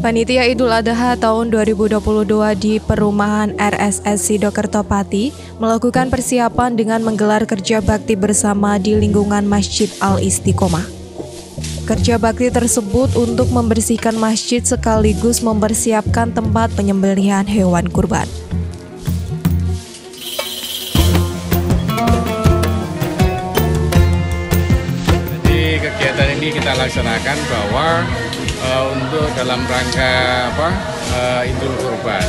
Panitia Idul Adha tahun 2022 di Perumahan RSS Sidokerto Pati melakukan persiapan dengan menggelar kerja bakti bersama di lingkungan Masjid Al-Istiqomah. Kerja bakti tersebut untuk membersihkan masjid sekaligus mempersiapkan tempat penyembelihan hewan kurban. Jadi kegiatan ini kita laksanakan bahwa untuk dalam rangka Idul Kurban.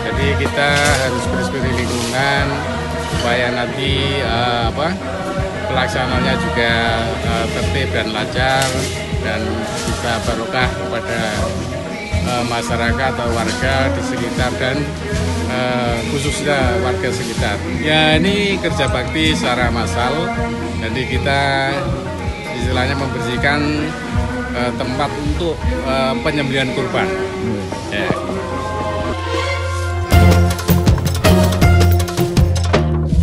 Jadi kita harus bersih lingkungan supaya nanti pelaksanaannya juga tertib dan lancar dan bisa barokah kepada masyarakat atau warga di sekitar dan khususnya warga sekitar. Ya, ini kerja bakti secara massal. Jadi kita istilahnya membersihkan tempat untuk penyembelihan kurban. Ya.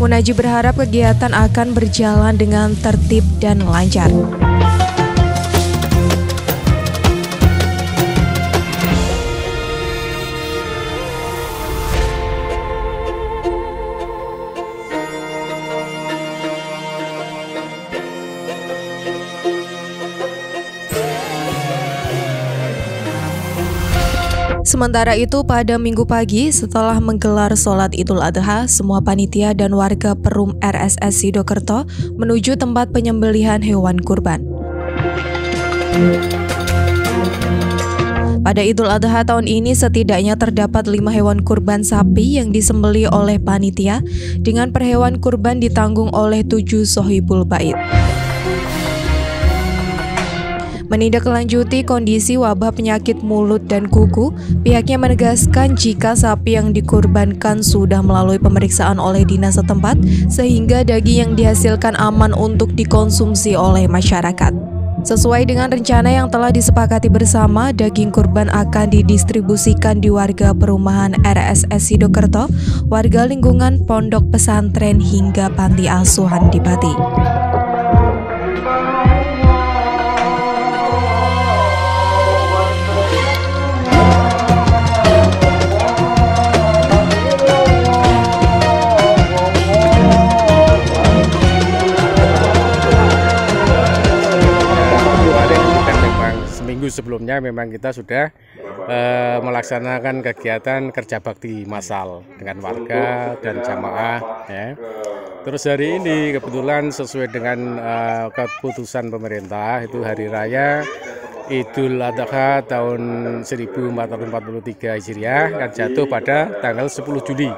Munaji berharap kegiatan akan berjalan dengan tertib dan lancar. Sementara itu, pada Minggu pagi setelah menggelar sholat Idul Adha, semua panitia dan warga Perum RSS Sidokerto menuju tempat penyembelihan hewan kurban. Pada Idul Adha tahun ini setidaknya terdapat 5 hewan kurban sapi yang disembelih oleh panitia, dengan per hewan kurban ditanggung oleh 7 sohibul bait. Menindaklanjuti kondisi wabah penyakit mulut dan kuku, pihaknya menegaskan jika sapi yang dikurbankan sudah melalui pemeriksaan oleh dinas setempat, sehingga daging yang dihasilkan aman untuk dikonsumsi oleh masyarakat. Sesuai dengan rencana yang telah disepakati bersama, daging kurban akan didistribusikan di warga perumahan RSS Sidokerto, warga lingkungan pondok pesantren hingga panti asuhan di Pati. Minggu sebelumnya memang kita sudah melaksanakan kegiatan kerja bakti massal dengan warga dan jamaah. Ya. Terus hari ini kebetulan sesuai dengan keputusan pemerintah, itu hari raya Idul Adha tahun 1443 Hijriah kan jatuh pada tanggal 10 Juli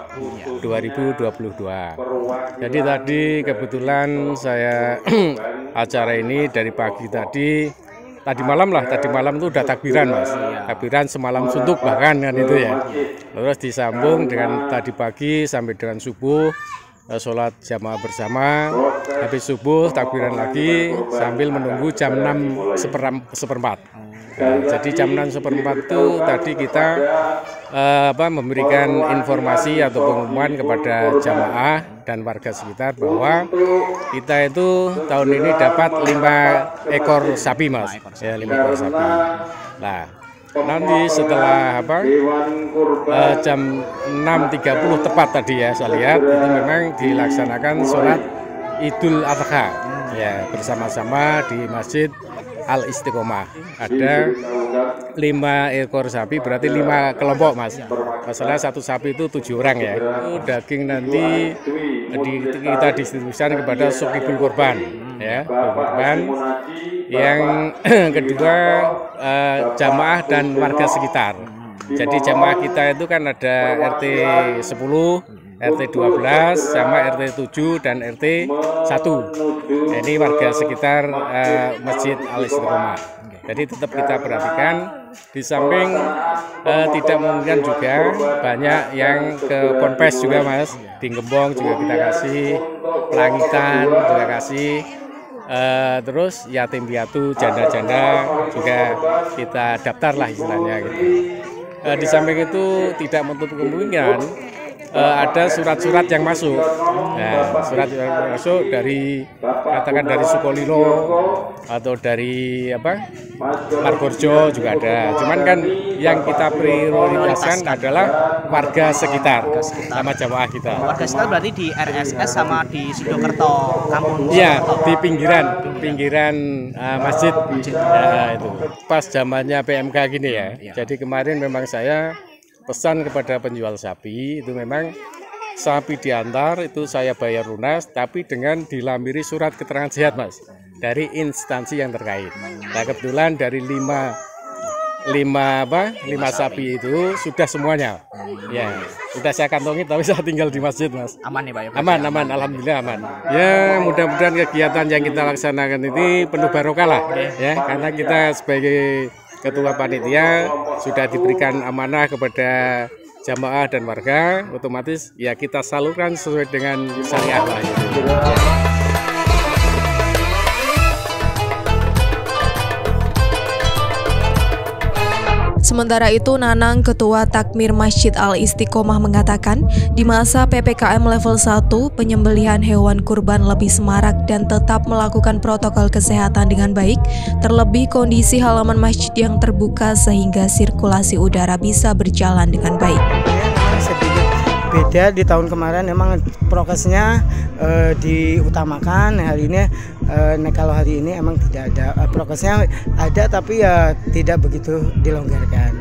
2022. Jadi tadi kebetulan saya acara ini dari pagi tadi malam itu udah takbiran, Mas. Takbiran semalam suntuk bahkan kan itu ya. Terus disambung dengan tadi pagi sampai dengan subuh, sholat jamaah bersama. Habis subuh takbiran lagi sambil menunggu jam 6 seperempat. Jadi jam 6 seperempat itu tadi kita memberikan informasi atau pengumuman kepada jamaah dan warga sekitar bahwa kita itu tahun ini dapat 5 ekor sapi, Mas. Ya, 5 ekor sapi. Nah, nanti setelah jam 6.30 tepat tadi ya saya lihat itu memang dilaksanakan sholat Idul Adha ya bersama-sama di Masjid Al-Istiqomah. Ada 5 ekor sapi, berarti 5 kelompok, Mas. Masalah satu sapi itu 7 orang ya. Daging nanti kita distribusikan kepada sohibul kurban ya, kurban. Yang kedua jamaah dan warga sekitar. Jadi jamaah kita itu kan ada RT 10, RT 12, sama RT 7 dan RT 1. Ini warga sekitar Masjid Al-Istiqomah. Jadi tetap kita perhatikan, di samping tidak memungkinkan juga banyak yang ke Ponpes juga, Mas. Di Gembong juga kita kasih, Pelangitan juga kasih. Terus yatim piatu, janda-janda juga kita daftar lah istilahnya gitu. Di samping itu tidak menutup kemungkinan ada surat-surat yang masuk. Nah, surat yang masuk dari katakan dari Sukolilo atau dari Margorjo juga ada. Cuman kan yang kita prioritaskan adalah warga sekitar sama jamaah kita. Warga sekitar berarti di RSS sama di Sidokerto kampung. Iya, di pinggiran masjid. Ya, itu. Pas zamannya PMK gini ya. Jadi kemarin memang saya pesan kepada penjual sapi itu memang sapi diantar itu saya bayar lunas tapi dengan dilampiri surat keterangan sehat Mas dari instansi yang terkait. Nah kebetulan dari lima sapi itu sudah semuanya ya sudah saya kantongi tapi saya tinggal di masjid Mas. Aman nih Pak ya? Aman alhamdulillah aman ya. Mudah-mudahan kegiatan yang kita laksanakan ini penuh barokah lah ya karena kita sebagai ketua panitia sudah diberikan amanah kepada jamaah dan warga, otomatis ya kita salurkan sesuai dengan syariah lah. Sementara itu, Nanang, Ketua Takmir Masjid Al-Istiqomah mengatakan, di masa PPKM level 1, penyembelihan hewan kurban lebih semarak dan tetap melakukan protokol kesehatan dengan baik, terlebih kondisi halaman masjid yang terbuka sehingga sirkulasi udara bisa berjalan dengan baik. Sedikit beda di tahun kemarin, memang prokesnya diutamakan. Hari ini kalau hari ini emang tidak ada prokesnya, ada tapi ya tidak begitu dilonggarkan.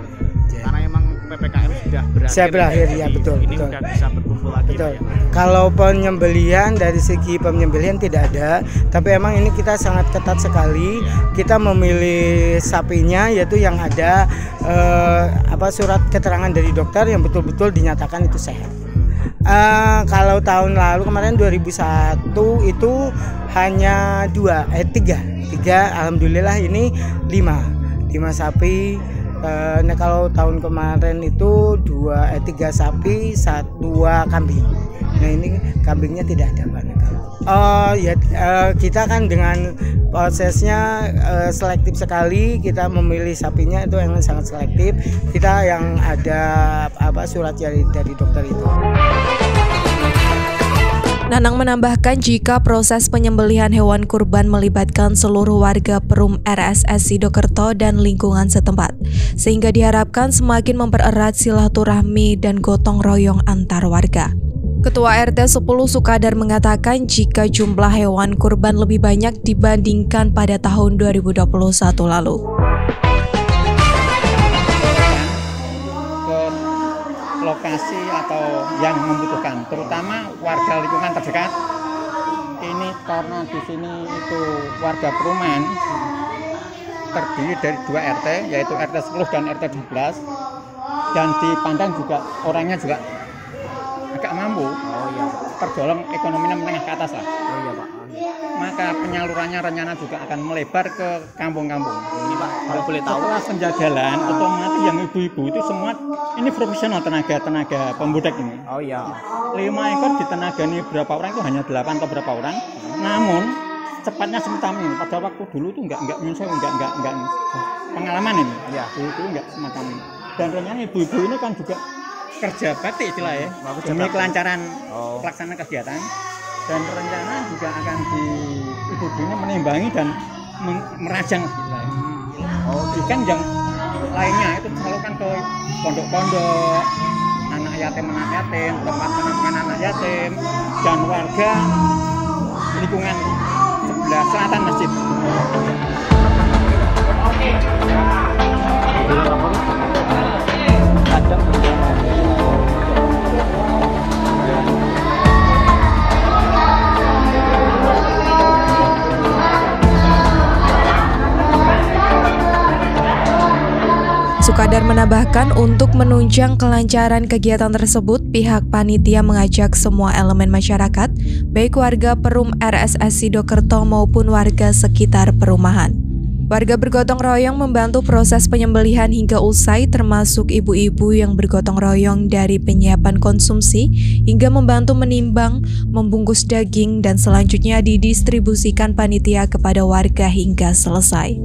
Karena emang PPKM sudah berakhir ya, betul. Ini sudah bisa berkumpul lagi. Betul. Ya. Kalau penyembelihan dari segi penyembelihan tidak ada, tapi emang ini kita sangat ketat sekali. Kita memilih sapinya yaitu yang ada surat keterangan dari dokter yang betul-betul dinyatakan itu sehat. Kalau tahun lalu kemarin 2001 itu hanya 3, alhamdulillah ini 5 sapi. Nah kalau tahun kemarin itu 3 sapi, 2 kambing. Nah ini kambingnya tidak ada Pak. Kita kan dengan prosesnya selektif sekali, kita memilih sapinya itu yang sangat selektif. Kita yang ada surat dari dokter itu. Nanang menambahkan jika proses penyembelihan hewan kurban melibatkan seluruh warga Perum RSS Sidokerto dan lingkungan setempat, sehingga diharapkan semakin mempererat silaturahmi dan gotong royong antar warga. Ketua RT 10 Sukadar mengatakan jika jumlah hewan kurban lebih banyak dibandingkan pada tahun 2021 lalu. Lokasi atau yang membutuhkan, terutama warga lingkungan terdekat. Ini karena di sini itu warga perumahan terdiri dari 2 RT, yaitu RT 10 dan RT 12, dan dipandang juga orangnya juga agak mampu, tergolong ekonominya menengah ke atas lah. Maka penyalurannya rencana juga akan melebar ke kampung-kampung. Ini Pak, kalau boleh tahu. Setelah penjagalan, otomatis yang ibu-ibu itu semua ini profesional, tenaga pembudek ini. 5 ekor ditenagani berapa orang itu hanya 8 atau berapa orang. Namun cepatnya semacam ini. Pada waktu dulu tuh enggak pengalaman ini. Dulu enggak semacam ini. Dan rencana ibu-ibu ini kan juga kerja bakti istilahnya, demi kelancaran pelaksanaan kegiatan. Dan rencana juga akan ibu-ibu ini menimbangi dan merajang istilahnya. Ikan yang lainnya itu disalurkan ke pondok-pondok, anak yatim, tempat penampungan anak yatim, dan warga lingkungan sebelah selatan masjid. Sukadar menambahkan untuk menunjang kelancaran kegiatan tersebut, pihak panitia mengajak semua elemen masyarakat, baik warga Perum RSS Sidokerto maupun warga sekitar perumahan. Warga bergotong royong membantu proses penyembelihan hingga usai, termasuk ibu-ibu yang bergotong royong dari penyiapan konsumsi hingga membantu menimbang, membungkus daging, dan selanjutnya didistribusikan panitia kepada warga hingga selesai.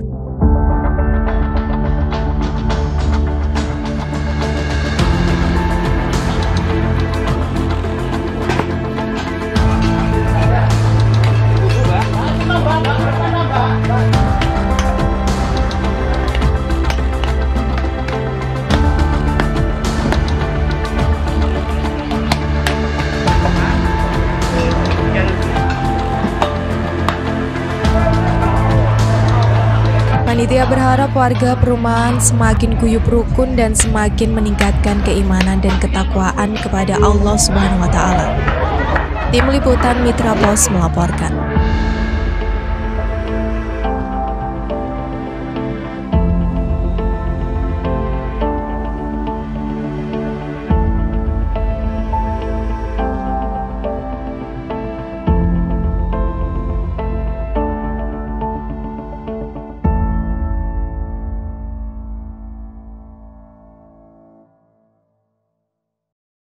Panitia berharap warga perumahan semakin guyup rukun dan semakin meningkatkan keimanan dan ketakwaan kepada Allah Subhanahu wa taala. Tim Liputan Mitra Pos melaporkan.